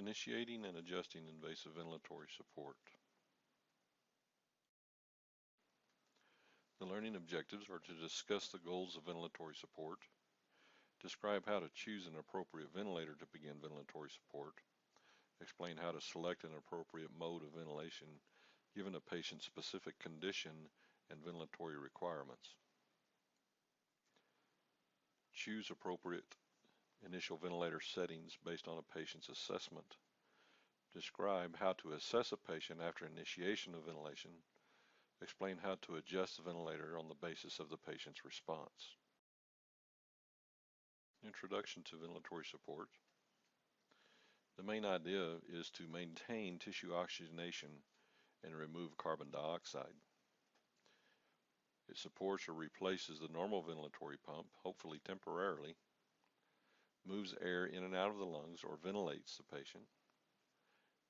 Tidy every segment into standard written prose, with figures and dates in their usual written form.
Initiating and adjusting invasive ventilatory support. The learning objectives are to discuss the goals of ventilatory support, describe how to choose an appropriate ventilator to begin ventilatory support, explain how to select an appropriate mode of ventilation given a patient's specific condition and ventilatory requirements. Choose appropriate initial ventilator settings based on a patient's assessment. Describe how to assess a patient after initiation of ventilation. Explain how to adjust the ventilator on the basis of the patient's response. Introduction to ventilatory support. The main idea is to maintain tissue oxygenation and remove carbon dioxide. It supports or replaces the normal ventilatory pump, hopefully temporarily, moves air in and out of the lungs or ventilates the patient,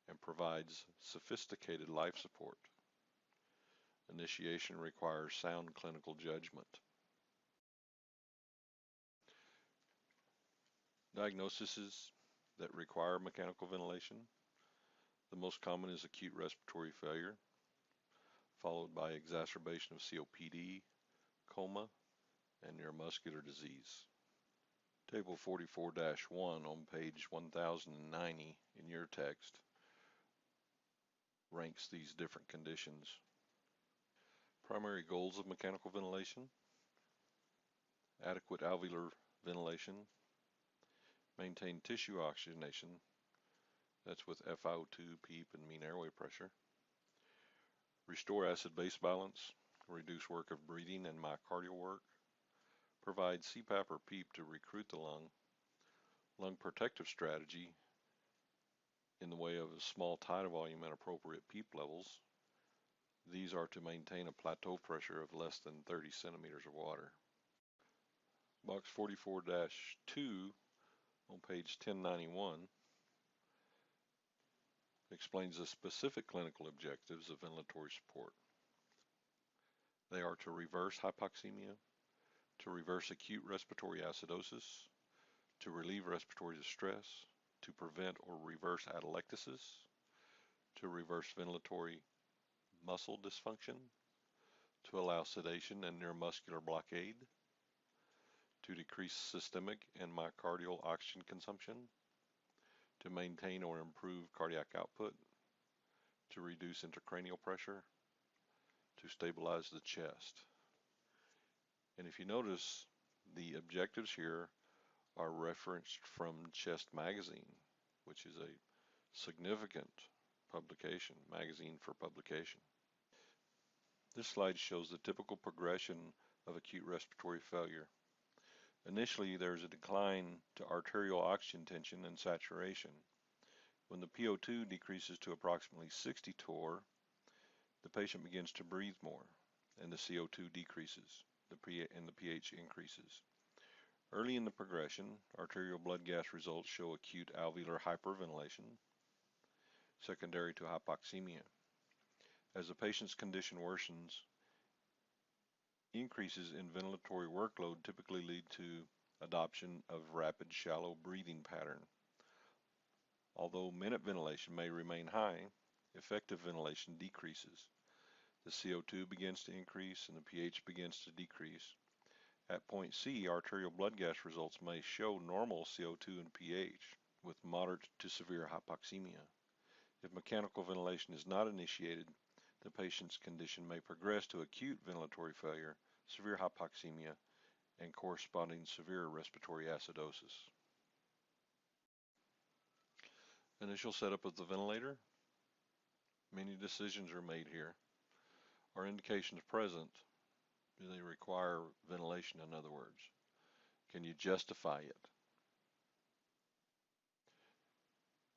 and provides sophisticated life support. Initiation requires sound clinical judgment. Diagnoses that require mechanical ventilation. The most common is acute respiratory failure, followed by exacerbation of COPD, coma, and neuromuscular disease. Table 44-1 on page 1090 in your text ranks these different conditions. Primary goals of mechanical ventilation: adequate alveolar ventilation, maintain tissue oxygenation, that's with FiO2, PEEP, and mean airway pressure, restore acid-base balance, reduce work of breathing and myocardial work, provide CPAP or PEEP to recruit the lung protective strategy in the way of a small tidal volume and appropriate PEEP levels. These are to maintain a plateau pressure of less than 30 centimeters of water. Box 44-2 on page 1091 explains the specific clinical objectives of ventilatory support. They are to reverse hypoxemia, to reverse acute respiratory acidosis, to relieve respiratory distress, to prevent or reverse atelectasis, to reverse ventilatory muscle dysfunction, to allow sedation and neuromuscular blockade, to decrease systemic and myocardial oxygen consumption, to maintain or improve cardiac output, to reduce intracranial pressure, to stabilize the chest. And if you notice, the objectives here are referenced from Chest Magazine, which is a significant magazine for publication. This slide shows the typical progression of acute respiratory failure. Initially, there is a decline to arterial oxygen tension and saturation. When the PO2 decreases to approximately 60 torr, the patient begins to breathe more, and the CO2 decreases, and the pH increases. Early in the progression, arterial blood gas results show acute alveolar hyperventilation, secondary to hypoxemia. As the patient's condition worsens, increases in ventilatory workload typically lead to adoption of rapid shallow breathing pattern. Although minute ventilation may remain high, effective ventilation decreases. The CO2 begins to increase and the pH begins to decrease. At point C, arterial blood gas results may show normal CO2 and pH with moderate to severe hypoxemia. If mechanical ventilation is not initiated, the patient's condition may progress to acute ventilatory failure, severe hypoxemia, and corresponding severe respiratory acidosis. Initial setup of the ventilator. Many decisions are made here. Are indications present? Do they require ventilation, in other words? Can you justify it?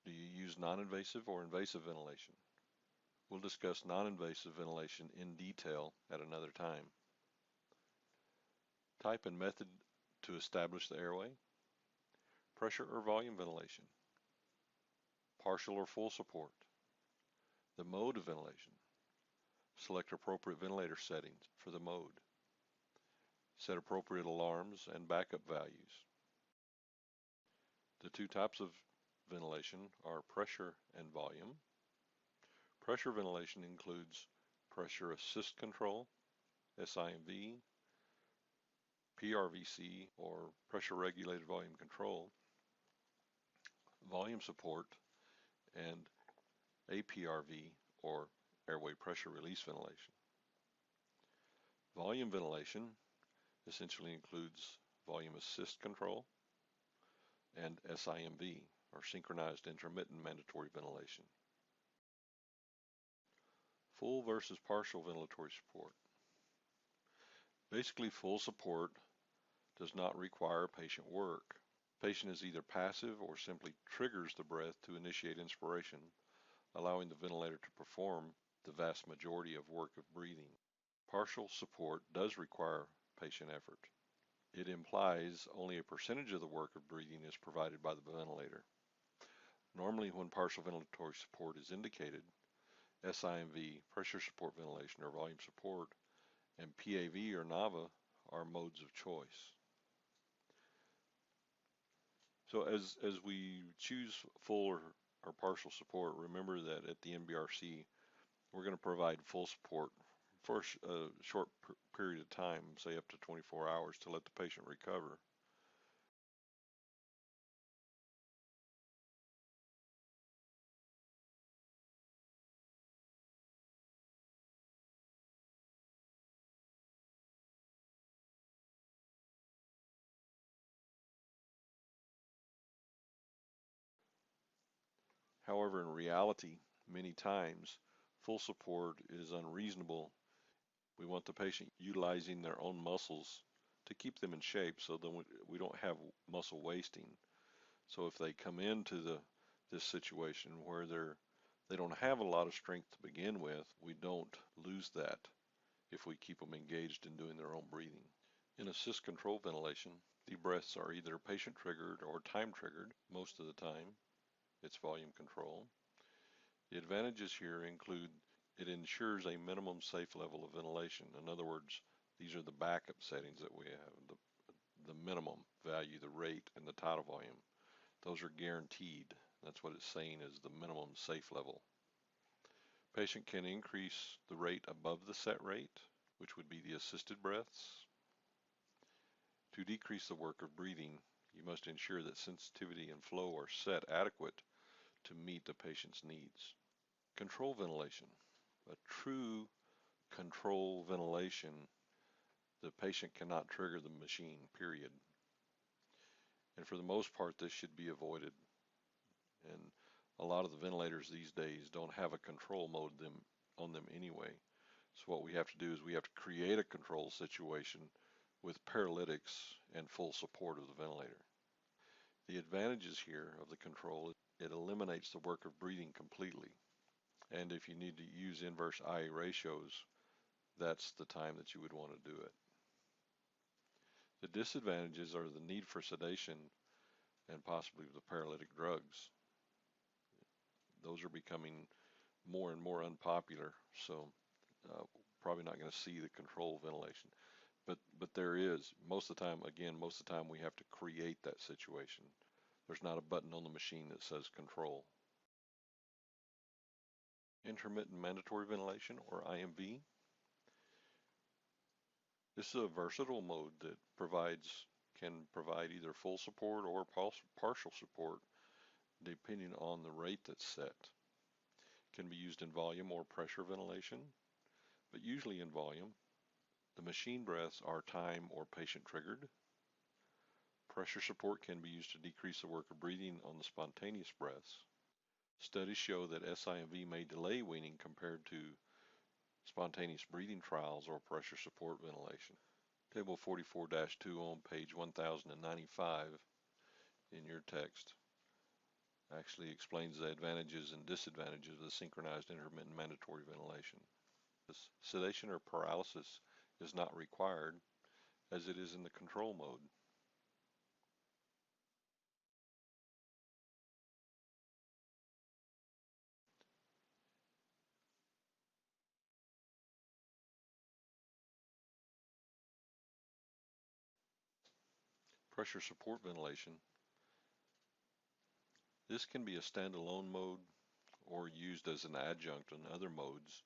Do you use non-invasive or invasive ventilation? We'll discuss non-invasive ventilation in detail at another time. Type and method to establish the airway. Pressure or volume ventilation. Partial or full support. The mode of ventilation. Select appropriate ventilator settings for the mode. Set appropriate alarms and backup values. The two types of ventilation are pressure and volume. Pressure ventilation includes pressure assist control, SIMV, PRVC or pressure regulated volume control, volume support, and APRV or airway pressure release ventilation. Volume ventilation essentially includes volume assist control and SIMV or synchronized intermittent mandatory ventilation. Full versus partial ventilatory support. Basically, full support does not require patient work. Patient is either passive or simply triggers the breath to initiate inspiration, allowing the ventilator to perform the vast majority of work of breathing. Partial support does require patient effort. It implies only a percentage of the work of breathing is provided by the ventilator. Normally, when partial ventilatory support is indicated, SIMV, pressure support ventilation or volume support, and PAV or NAVA are modes of choice. So as we choose full or partial support, remember that at the NBRC, we're going to provide full support for a short period of time, say up to 24 hours, to let the patient recover. However, in reality, many times, full support is unreasonable. We want the patient utilizing their own muscles to keep them in shape so that we don't have muscle wasting. So if they come into this situation where they don't have a lot of strength to begin with, we don't lose that if we keep them engaged in doing their own breathing. In assist control ventilation, the breaths are either patient triggered or time triggered. Most of the time, it's volume control. The advantages here include it ensures a minimum safe level of ventilation. In other words, these are the backup settings that we have, the minimum value, the rate, and the tidal volume. Those are guaranteed. That's what it's saying is the minimum safe level. Patient can increase the rate above the set rate, which would be the assisted breaths. To decrease the work of breathing, you must ensure that sensitivity and flow are set adequate to meet the patient's needs. Control ventilation. A true control ventilation, the patient cannot trigger the machine, period. And for the most part, this should be avoided. And a lot of the ventilators these days don't have a control mode on them anyway. So what we have to do is we have to create a control situation with paralytics and full support of the ventilator. The advantages here of the control, it eliminates the work of breathing completely. And if you need to use inverse IA ratios, that's the time that you would want to do it. The disadvantages are the need for sedation and possibly the paralytic drugs. Those are becoming more and more unpopular, so probably not going to see the control ventilation. But there is, most of the time we have to create that situation. There's not a button on the machine that says control. Intermittent mandatory ventilation, or IMV. This is a versatile mode that can provide either full support or partial support depending on the rate that's set. It can be used in volume or pressure ventilation, but usually in volume. The machine breaths are time or patient triggered. Pressure support can be used to decrease the work of breathing on the spontaneous breaths. Studies show that SIMV may delay weaning compared to spontaneous breathing trials or pressure support ventilation. Table 44-2 on page 1095 in your text actually explains the advantages and disadvantages of the synchronized intermittent mandatory ventilation. Sedation or paralysis is not required as it is in the control mode. Pressure support ventilation. This can be a standalone mode or used as an adjunct in other modes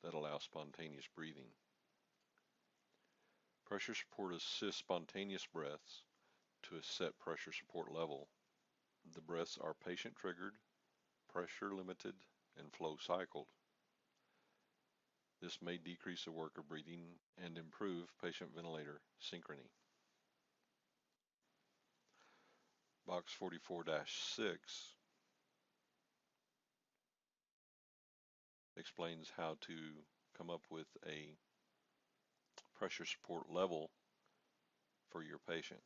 that allow spontaneous breathing. Pressure support assists spontaneous breaths to a set pressure support level. The breaths are patient triggered, pressure limited, and flow cycled. This may decrease the work of breathing and improve patient ventilator synchrony. Box 44-6 explains how to come up with a pressure support level for your patient.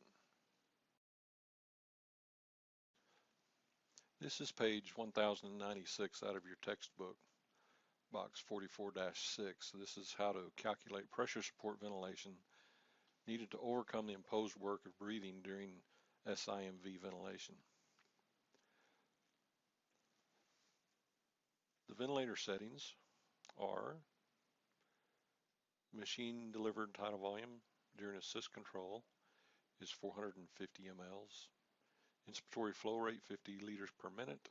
This is page 1096 out of your textbook, box 44-6. This is how to calculate pressure support ventilation needed to overcome the imposed work of breathing during SIMV ventilation. The ventilator settings are machine delivered tidal volume during assist control is 450 mLs. Inspiratory flow rate 50 liters per minute.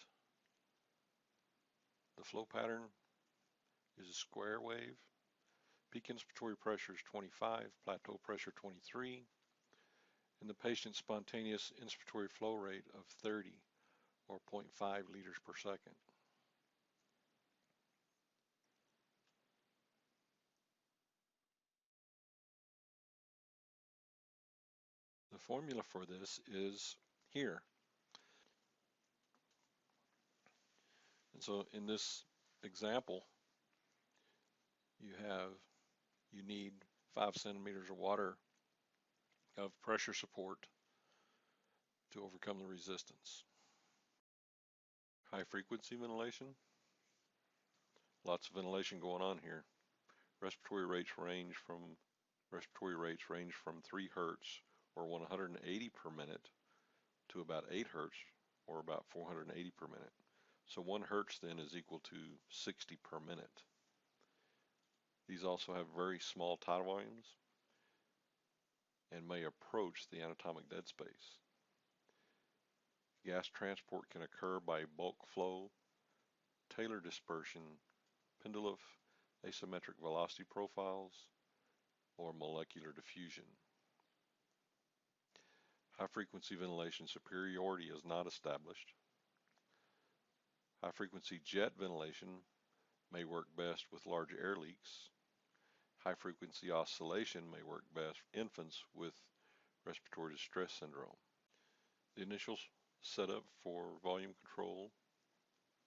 The flow pattern is a square wave. Peak inspiratory pressure is 25, plateau pressure 23, and the patient's spontaneous inspiratory flow rate of 30 or 0.5 liters per second. The formula for this is here. And so in this example, you need 5 centimeters of water of pressure support to overcome the resistance. High frequency ventilation. Lots of ventilation going on here. Respiratory rates range from 3 Hertz or 180 per minute to about 8 Hertz or about 480 per minute. So 1 Hertz then is equal to 60 per minute. These also have very small tidal volumes and may approach the anatomic dead space. Gas transport can occur by bulk flow, Taylor dispersion, pendulum, asymmetric velocity profiles, or molecular diffusion. High-frequency ventilation superiority is not established. High-frequency jet ventilation may work best with large air leaks. High-frequency oscillation may work best for infants with respiratory distress syndrome. The initial setup for volume control,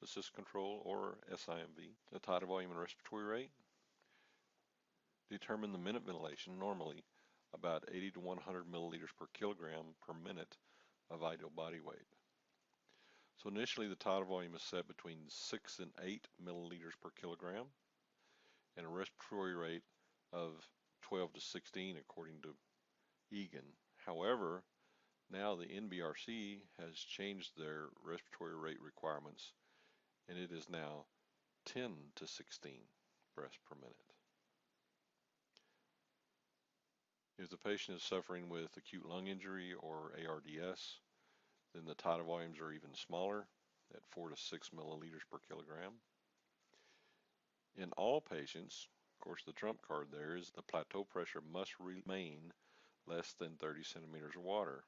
assist control, or SIMV, the tidal volume and respiratory rate. Determine the minute ventilation, normally about 80 to 100 milliliters per kilogram per minute of ideal body weight. So initially the tidal volume is set between 6 and 8 milliliters per kilogram and a respiratory rate of 12 to 16 according to Egan. However, now the NBRC has changed their respiratory rate requirements and it is now 10 to 16 breaths per minute. If the patient is suffering with acute lung injury or ARDS, then the tidal volumes are even smaller at 4 to 6 milliliters per kilogram. In all patients, of course the trump card there is the plateau pressure must remain less than 30 centimeters of water.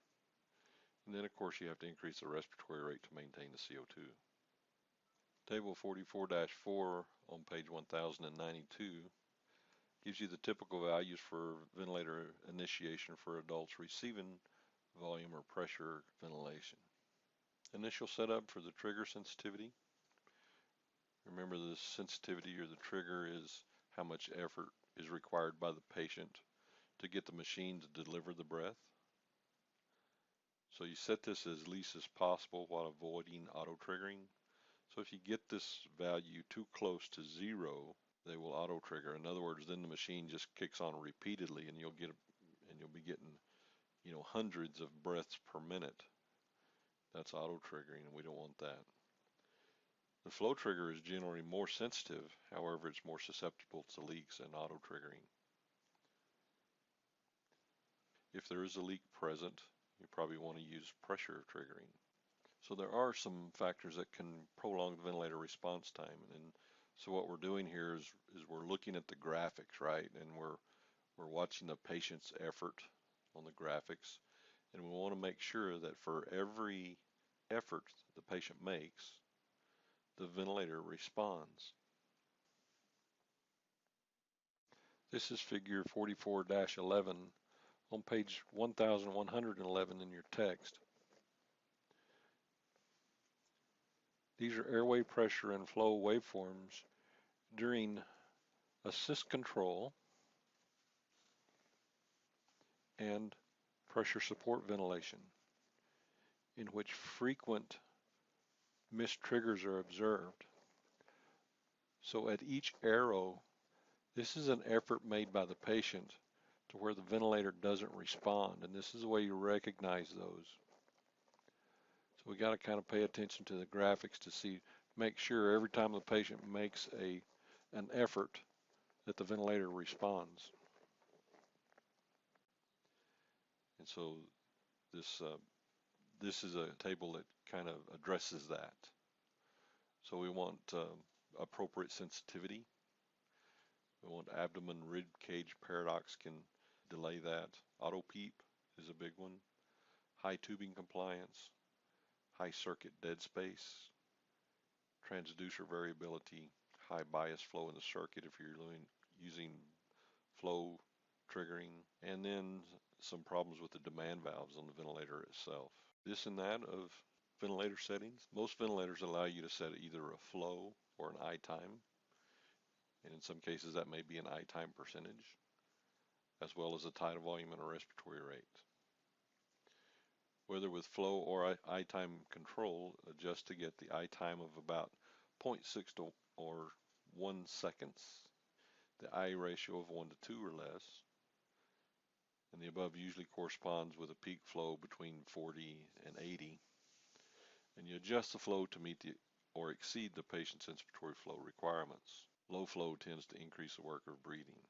And then of course you have to increase the respiratory rate to maintain the CO2. Table 44-4 on page 1092 gives you the typical values for ventilator initiation for adults receiving volume or pressure ventilation. Initial setup for the trigger sensitivity. Remember, the sensitivity or the trigger is how much effort is required by the patient to get the machine to deliver the breath. So you set this as least as possible while avoiding auto triggering. So if you get this value too close to 0, they will auto trigger. In other words, then the machine just kicks on repeatedly and you'll be getting, hundreds of breaths per minute. That's auto triggering and we don't want that. The flow trigger is generally more sensitive, however it's more susceptible to leaks and auto triggering. If there is a leak present, you probably want to use pressure triggering. So there are some factors that can prolong the ventilator response time. And so what we're doing here is we're looking at the graphics, right? And we're watching the patient's effort on the graphics. And we want to make sure that for every effort the patient makes, the ventilator responds. This is figure 44-11 on page 1111 in your text. These are airway pressure and flow waveforms during assist control and pressure support ventilation, in which frequent missed triggers are observed. So at each arrow, this is an effort made by the patient to where the ventilator doesn't respond, and this is the way you recognize those. So we got to kind of pay attention to the graphics to make sure every time the patient makes an effort that the ventilator responds. And so this is a table that kind of addresses that. So we want appropriate sensitivity. We want abdomen rib cage paradox can delay that. Auto PEEP is a big one. High tubing compliance, high circuit dead space, transducer variability, high bias flow in the circuit if you're using flow triggering, and then some problems with the demand valves on the ventilator itself. This and that of ventilator settings. Most ventilators allow you to set either a flow or an I time, and in some cases that may be an I time percentage, as well as a tidal volume and a respiratory rate. Whether with flow or I time control, adjust to get the I time of about 0.6 to or 1 seconds, the I ratio of 1 to 2 or less, and the above usually corresponds with a peak flow between 40 and 80, and you adjust the flow to meet or exceed the patient's inspiratory flow requirements. Low flow tends to increase the work of breathing.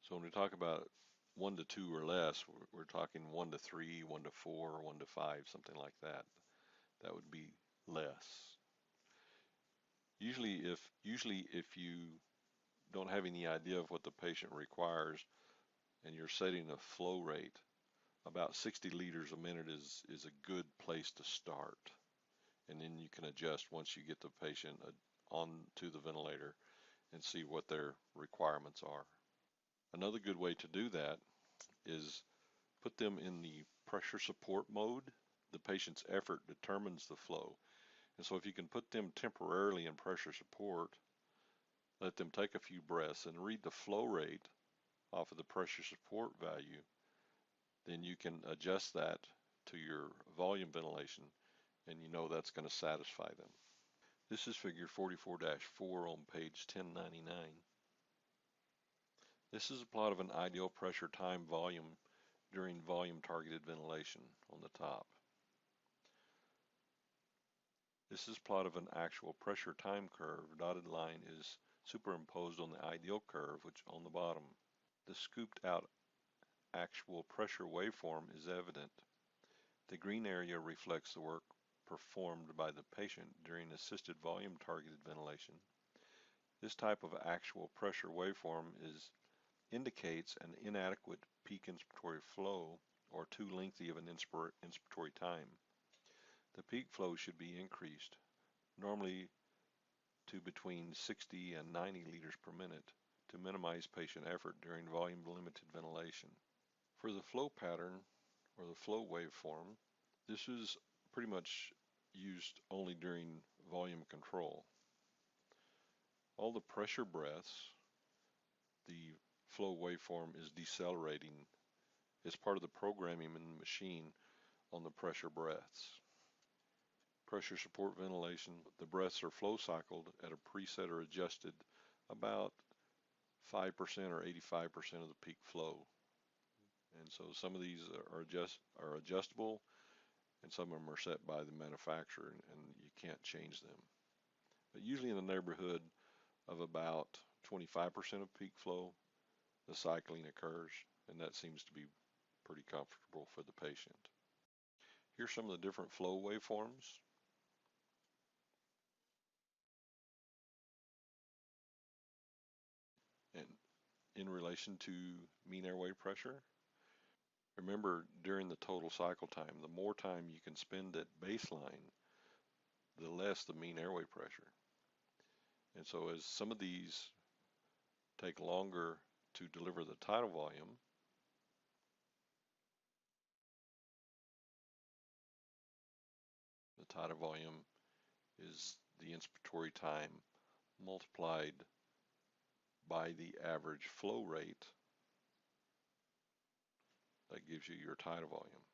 So when we talk about 1 to 2 or less, we're talking 1 to 3, 1 to 4, 1 to 5, something like that. That would be less. Usually if you don't have any idea of what the patient requires and you're setting a flow rate, about 60 liters a minute is a good place to start. And then you can adjust once you get the patient onto the ventilator and see what their requirements are. Another good way to do that is put them in the pressure support mode. The patient's effort determines the flow. And so if you can put them temporarily in pressure support, let them take a few breaths and read the flow rate off of the pressure support value, then you can adjust that to your volume ventilation, and you know that's going to satisfy them. This is figure 44-4 on page 1099. This is a plot of an ideal pressure time volume during volume targeted ventilation on the top. This is a plot of an actual pressure time curve. Dotted line is superimposed on the ideal curve, which on the bottom. The scooped out actual pressure waveform is evident. The green area reflects the work performed by the patient during assisted volume targeted ventilation. This type of actual pressure waveform indicates an inadequate peak inspiratory flow or too lengthy of an inspiratory time. The peak flow should be increased, normally to between 60 and 90 liters per minute, to minimize patient effort during volume limited ventilation. For the flow pattern or the flow waveform, this is pretty much used only during volume control. All the pressure breaths, the flow waveform is decelerating. It's part of the programming in the machine on the pressure breaths. Pressure support ventilation, the breaths are flow cycled at a preset or adjusted about 5% or 85% of the peak flow. And so some of these are adjustable, and some of them are set by the manufacturer, and you can't change them. But usually in the neighborhood of about 25% of peak flow, the cycling occurs, and that seems to be pretty comfortable for the patient. Here's some of the different flow waveforms. And in relation to mean airway pressure, remember during the total cycle time, the more time you can spend at baseline, the less the mean airway pressure. And so as some of these take longer to deliver the tidal volume, the tidal volume is the inspiratory time multiplied by the average flow rate. That gives you your tidal volume.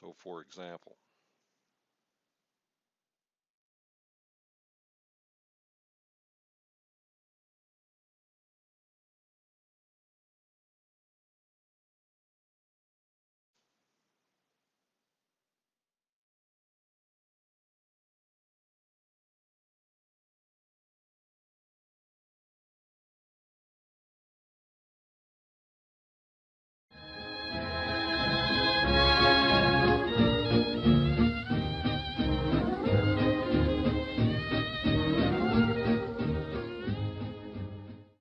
So for example,